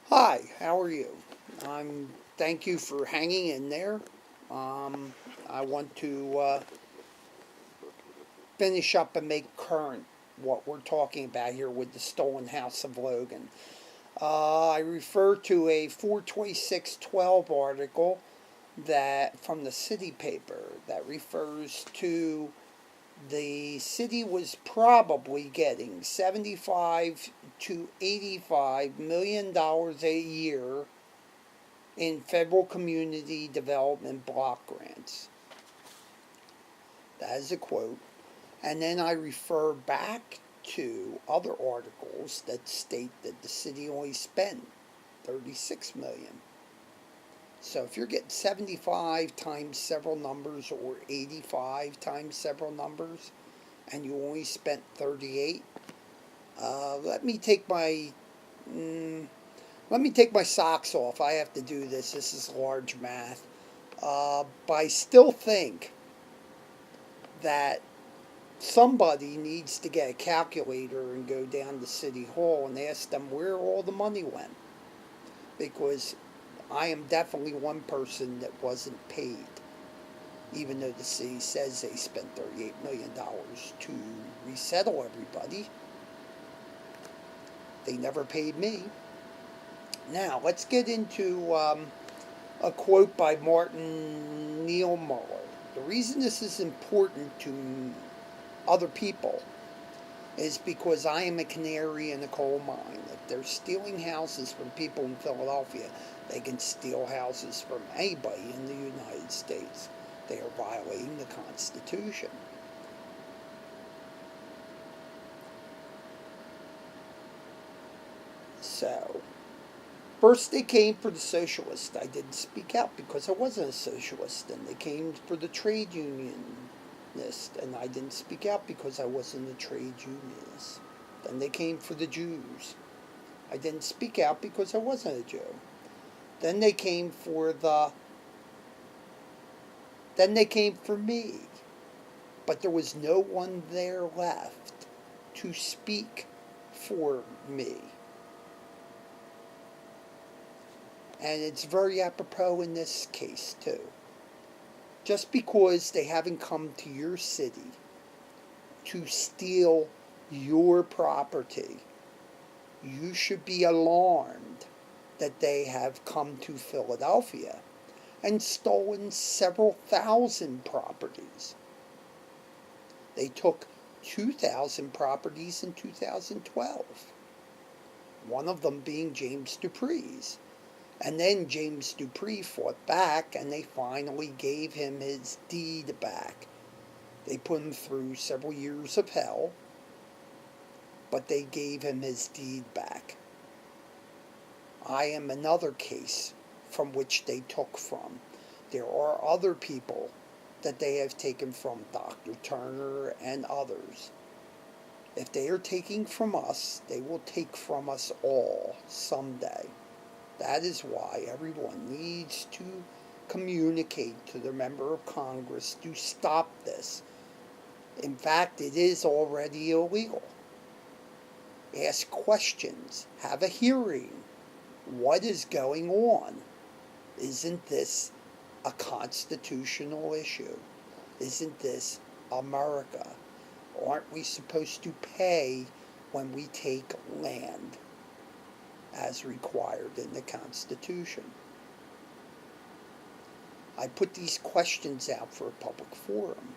Hi, how are you? Thank you for hanging in there. I want to finish up and make current what we're talking about here with the stolen house of Logan. I refer to a 42612 article that from the city paper that refers to the city was probably getting 75 to 85 million dollars a year in federal community development block grants. That is a quote. And then I refer back to other articles that state that the city only spent 36 million. So if you're getting 75 times several numbers or 85 times several numbers and you only spent 38, let me take my mm, let me take my socks off. I have to do this. This is large math. But I still think that somebody needs to get a calculator and go down to City Hall and ask them where all the money went. Because I am definitely one person that wasn't paid, even though the city says they spent $38 million to resettle everybody. They never paid me. Now, let's get into a quote by Martin Niemöller. The reason this is important to other people is because I am a canary in a coal mine. If they're stealing houses from people in Philadelphia, they can steal houses from anybody in the United States. They are violating the Constitution. So, first they came for the socialists. I didn't speak out because I wasn't a socialist. And they came for the trade unionist, and I didn't speak out because I wasn't a trade unionist. Then they came for the Jews. I didn't speak out because I wasn't a Jew. Then they came for the then they came for me. But there was no one there left to speak for me. And it's very apropos in this case, too. Just because they haven't come to your city to steal your property, you should be alarmed that they have come to Philadelphia and stolen several thousand properties. They took 2,000 properties in 2012, one of them being James Dupree's. And then James Dupree fought back and they finally gave him his deed back. They put him through several years of hell, but they gave him his deed back. I am another case from which they took from. There are other people that they have taken from, Dr. Turner and others. If they are taking from us, they will take from us all someday. That is why everyone needs to communicate to their member of Congress to stop this. In fact, it is already illegal. Ask questions. Have a hearing. What is going on? Isn't this a constitutional issue? Isn't this America? Aren't we supposed to pay when we take land as required in the Constitution? I put these questions out for a public forum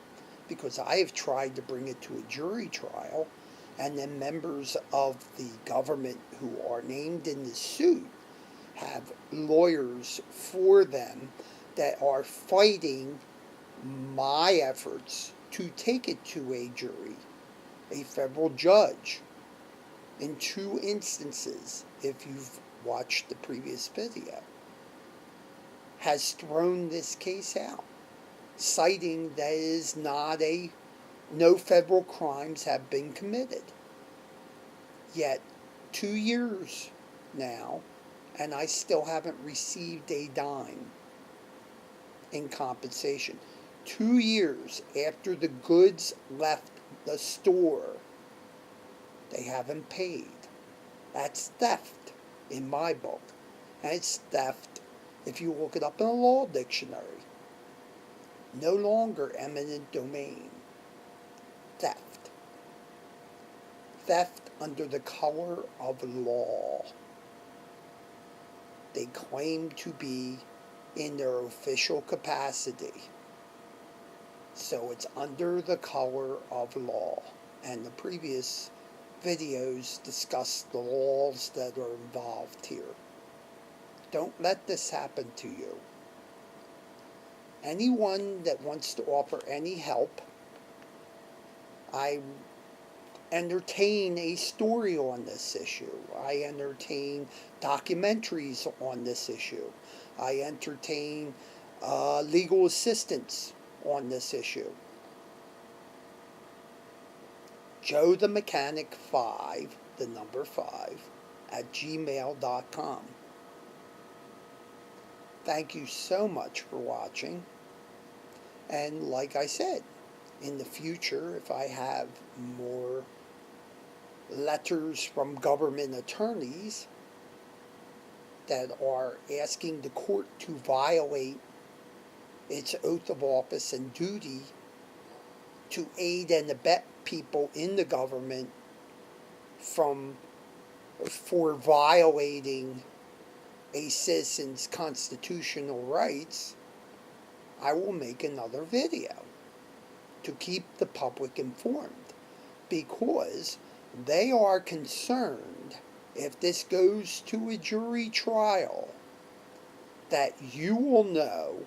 because I have tried to bring it to a jury trial, and then members of the government who are named in the suit have lawyers for them that are fighting my efforts to take it to a jury, a federal judge. In 2 instances, if you've watched the previous video, has thrown this case out, citing that is not no federal crimes have been committed. Yet 2 years now, and I still haven't received a dime in compensation. 2 years after the goods left the store, they haven't paid. That's theft in my book. And it's theft. If you look it up in a law dictionary, no longer eminent domain. Theft. Theft under the color of law. They claim to be in their official capacity. So it's under the color of law. And the previous videos discuss the laws that are involved here. Don't let this happen to you. Anyone that wants to offer any help, I entertain a story on this issue. I entertain documentaries on this issue. I entertain legal assistance on this issue. Joe the Mechanic 5, the number 5, at gmail.com. Thank you so much for watching. And like I said, in the future, if I have more letters from government attorneys that are asking the court to violate its oath of office and duty to aid and abet people in the government for violating a citizen's constitutional rights, I will make another video to keep the public informed, because they are concerned if this goes to a jury trial that you will know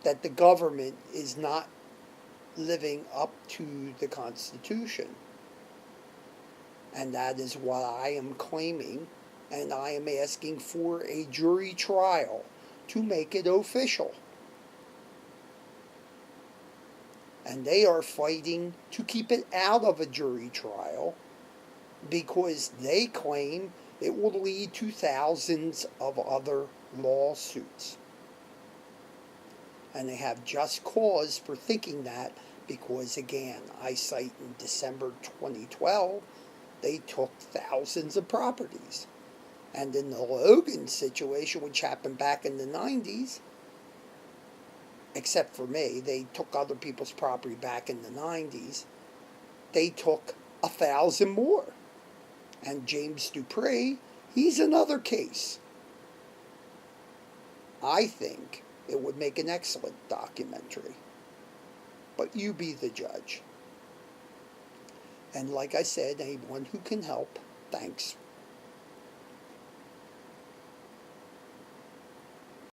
that the government is not living up to the Constitution. And that is what I am claiming, and I am asking for a jury trial to make it official. And they are fighting to keep it out of a jury trial because they claim it will lead to thousands of other lawsuits. And they have just cause for thinking that because, again, I cite in December 2012, they took thousands of properties. And in the Logan situation, which happened back in the 90s, except for me, they took other people's property back in the 90s, they took 1,000 more. And James Dupree, he's another case. I think it would make an excellent documentary. But you be the judge. And like I said, anyone who can help, thanks.